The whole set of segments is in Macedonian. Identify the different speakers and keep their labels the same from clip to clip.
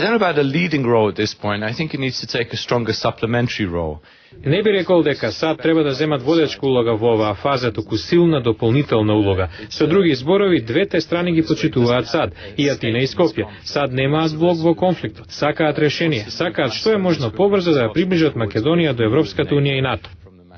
Speaker 1: I don't know about a leading role at this point. I think it needs to take a stronger supplementary role.
Speaker 2: Не би рекол дека САД треба да земат водечка улога во оваа фаза, туку силна дополнителна улога. Со други зборови, двете страни ги почитуваат САД, и Атина и Скопје. САД немаат блок во конфликтот, сакаат решение, сакаат што е можно побрзо да ја приближат Македонија до Европската унија и НАТО.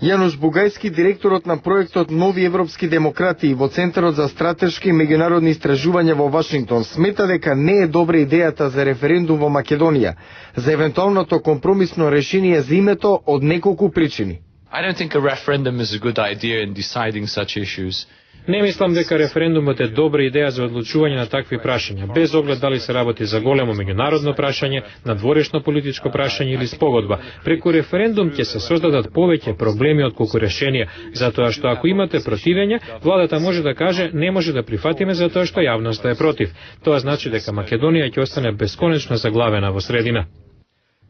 Speaker 3: Јануш Бугајски, директорот на проектот Нови европски демократии во Центарот за стратешки и меѓународни истражувања во Вашингтон, смета дека не е добра идејата за референдум во Македонија, за евентуалното компромисно решение за името од неколку причини.
Speaker 1: I don't think a referendum is a good idea in deciding such issues.
Speaker 2: Не мислам дека референдумот е добра идеја за одлучување на такви прашања, без оглед дали се работи за големо меѓународно прашање, надворешно политичко прашање или спогодба. Преку референдум ќе се создадат повеќе проблеми отколку решенија, затоа што ако имате противење, владата може да каже не може да прифатиме затоа што јавноста е против. Тоа значи дека Македонија ќе остане бесконечно заглавена во средина.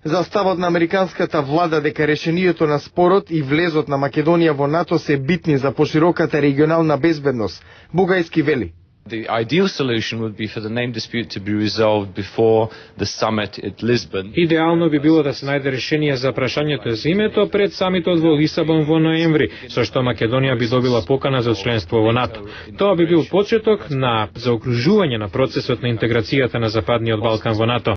Speaker 3: За ставот на американската влада дека решението на спорот и влезот на Македонија во НАТО се битни за пошироката регионална безбедност, Бугајски вели.
Speaker 1: The ideal solution would be for the name dispute to be resolved before the summit at Lisbon.
Speaker 2: Идеално би било да се најде решение за прашањето за името пред самитот во Лисабон во ноември, со што Македонија би добила покана за членство во НАТО. Тоа би бил почеток на заокружување на процесот на интеграцијата на Западниот Балкан во НАТО.